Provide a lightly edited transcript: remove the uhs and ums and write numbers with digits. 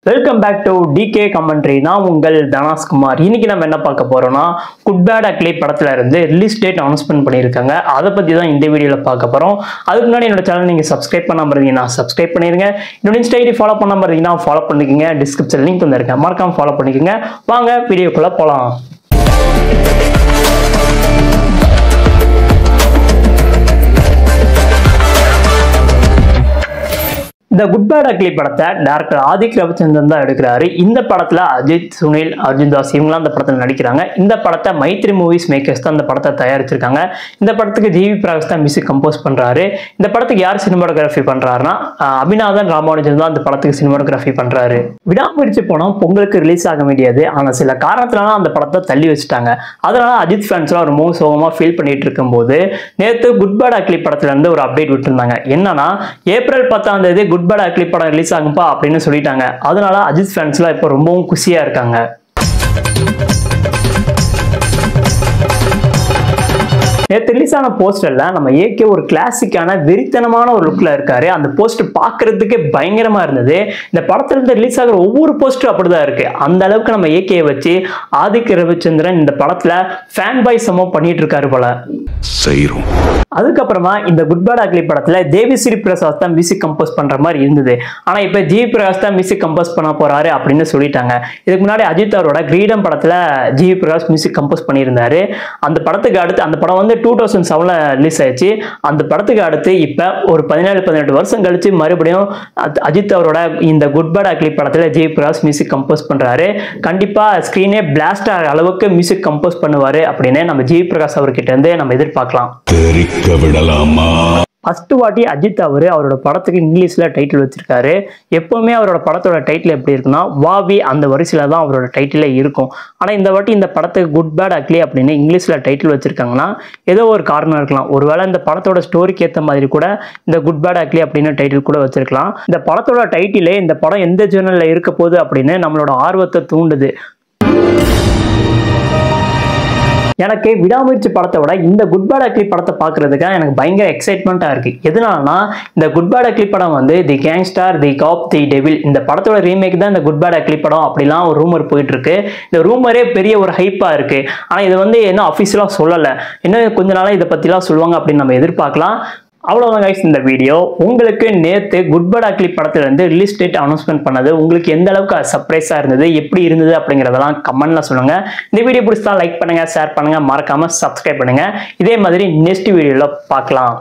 Welcome back to DK commentary. நான் உங்கள் தனாஸ்குமார். இன்னைக்கு நம்ம என்ன பார்க்க போறோம்னா, குட் பேட் அக்லி படத்துல இருந்து ரிலீஸ் டேட் அனௌன்ஸ்மெண்ட் பண்ணியிருக்காங்க. அதை பத்தி தான் இந்த வீடியோல பார்க்க போறோம். அதுக்கு முன்னாடி என்னோட சேனல் நீங்க சப்ஸ்கிரைப் பண்ணாம இருந்தீங்கன்னா சப்ஸ்கிரைப் பண்ணிருங்க. என்னோட இன்ஸ்டா ஐடி ஃபாலோ பண்ணாம இருந்தீங்கன்னா ஃபாலோ பண்ணிக்கங்க. டிஸ்கிரிப்ஷன் லிங்க் தந்திருக்கேன், மறக்காம ஃபாலோ பண்ணிக்கங்க. வாங்க வீடியோக்குள்ள போலாம். இந்த குட் பேட் அக்லி படத்தை டைரக்டர் ஆதிக் ரவிச்சந்திரன் தான் எடுக்கிறாரு. இந்த படத்துல அஜித், சுனில், அர்ஜுன் தாஸ் இவங்களாம் அந்த படத்தில் நடிக்கிறாங்க. இந்த படத்தை மைத்ரி மூவிஸ் மேக்கர்ஸ் தான் இந்த படத்தை தயாரிச்சிருக்காங்க. இந்த படத்துக்கு ஜிவி பிரகாஷ் தான் மியூசிக் கம்போஸ் பண்றாரு. இந்த படத்துக்கு யார் சினிமாட்டோகிராஃபி பண்றாருன்னா அபிநாதன் ராமானுஜன் தான் அந்த படத்துக்கு சினிமாட்டோகிராஃபி பண்றாரு. விடாமுயற்சி படம் பொங்கலுக்கு ரிலீஸ் ஆக வேண்டியது, ஆனா சில காரணத்தினால அந்த படத்தை தள்ளி வச்சுட்டாங்க. அதனால அஜித் ஃபேன்ஸ்லாம் ரொம்ப சோகமா ஃபீல் பண்ணிட்டு இருக்கும் போது நேற்று குட் பேட் அக்லி படத்துல இருந்து ஒரு அப்டேட் விட்டுருந்தாங்க. என்னன்னா, ஏப்ரல் 10 குட் பேட் அக்லி படம் ரிலீஸ் ஆகும்பா அப்படின்னு சொல்லிட்டாங்க. அதனால அஜித் ஃபேன்ஸ்லாம் இப்போ ரொம்பவும் குஷியா இருக்காங்க. நேற்று ரிலீஸ் ஆன போஸ்டர்ல நம்ம ஏகே ஒரு கிளாசிக்கான வெறித்தனமான ஒரு லுக்ல இருக்காரு. அந்த போஸ்டர் பாக்குறதுக்கு பயங்கரமா இருந்தது. இந்த படத்துல இருந்து ரிலீஸ் ஆகிற ஒவ்வொரு போஸ்டரும் அப்படிதான் இருக்கு. அந்த அளவுக்கு நம்ம ஏகே வச்சு ஆதிக் ரவிச்சந்திரன் இந்த படத்துல ஃபேன் பாய் சமம் பண்ணிட்டு இருக்காரு போல. அதுக்கப்புறமா இந்த குட் பேட் அக்லி படத்துல தேவிஸ்ரீ பிரசாத் தான் மியூசிக் கம்போஸ் பண்ற மாதிரி இருந்தது. ஆனா இப்ப ஜி பிரகாஷ் தான் மியூசிக் கம்போஸ் பண்ண போறாரு அப்படின்னு சொல்லிட்டாங்க. இதுக்கு முன்னாடி அஜித் அவரோட கிரீடம் படத்துல ஜி பிரகாஷ் மியூசிக் கம்போஸ் பண்ணியிருந்தாரு. அந்த படத்துக்கு அடுத்து அந்த படம் வந்து 2007 ரிலீஸ் ஆயிடுச்சு. அந்த படத்துக்கு அடுத்து இப்ப ஒரு 17-18 வருஷம் கழிச்சு மறுபடியும் அஜித் அவரோட இந்த குட் பேட் அக்லி படத்துல ஜி பிரகாஷ் மியூசிக் கம்போஸ் பண்றாரு. கண்டிப்பா ஸ்கிரீனே பிளாஸ்ட் ஆகிற அளவுக்கு மியூசிக் கம்போஸ் பண்ணுவாரு அப்படின்னு நம்ம ஜி பிரகாஷ் அவர்கிட்ட இருந்து நம்ம எதிர்பார்க்கலாம். ஃபர்ஸ்ட் வாட்டி அஜித் அவரோட படத்துக்கு இங்கிலீஷ்ல டைட்டில் வச்சிருக்காரு. எப்பவுமே அவரோட படத்தோட டைட்டில் எப்படி இருக்குன்னா வாவி அந்த வரிசையில தான் அவரோட டைட்டிலே இருக்கும். ஆனா இந்த வாட்டி இந்த படத்துக்கு குட் பேட் அக்லி அப்படின்னு இங்கிலீஷ்ல டைட்டில் வச்சிருக்காங்கன்னா ஏதோ ஒரு காரணம் இருக்கலாம். ஒருவேளை இந்த படத்தோட ஸ்டோரிக்கு ஏற்ற மாதிரி கூட இந்த குட் பேட் அக்லி அப்படின்னு டைட்டில் கூட வச்சிருக்கலாம். இந்த படத்தோட டைட்டிலே இந்த படம் எந்த ஜேர்னல்ல இருக்க போகுது அப்படின்னு நம்மளோட ஆர்வத்தை தூண்டுது. எனக்கு விடாமுயற்சி படத்தை விட இந்த குட் பேட் அக்லி படத்தை பார்க்கறதுக்காக எனக்கு பயங்கர எக்ஸைட்மெண்ட்டாக இருக்கு. எதனாலனா இந்த குட் பேட் அக்லி படம் வந்து தி கேங்ஸ்டர், தி காப், தி டெவில் இந்த படத்தோட ரீமேக் தான் இந்த குட் பேட் அக்லி படம் அப்படிலாம் ஒரு ரூமர் போயிட்டு இருக்கு. இந்த ரூமரே பெரிய ஒரு ஹைப்பா இருக்கு. ஆனால் இது வந்து என்ன அஃபிஷியலாக சொல்லலை. இன்னும் கொஞ்ச நாளாக இதை பற்றிலாம் சொல்லுவாங்க அப்படின்னு நம்ம எதிர்பார்க்கலாம். அவ்வளோதான் கைஸ் இந்த வீடியோ. உங்களுக்கு நேற்று குட் பேட் அக்லி படத்துல இருந்து ரிலீஸ் டேட் அனௌன்ஸ்மெண்ட் பண்ணது உங்களுக்கு எந்த அளவுக்கு சர்ப்ரைஸா இருந்தது, எப்படி இருந்தது அப்படிங்கிறதெல்லாம் கமெண்ட்ல சொல்லுங்க. இந்த வீடியோ பிடிச்சா லைக் பண்ணுங்க, ஷேர் பண்ணுங்க, மறக்காம சப்ஸ்கிரைப் பண்ணுங்க. இதே மாதிரி நெக்ஸ்ட் வீடியோல பார்க்கலாம்.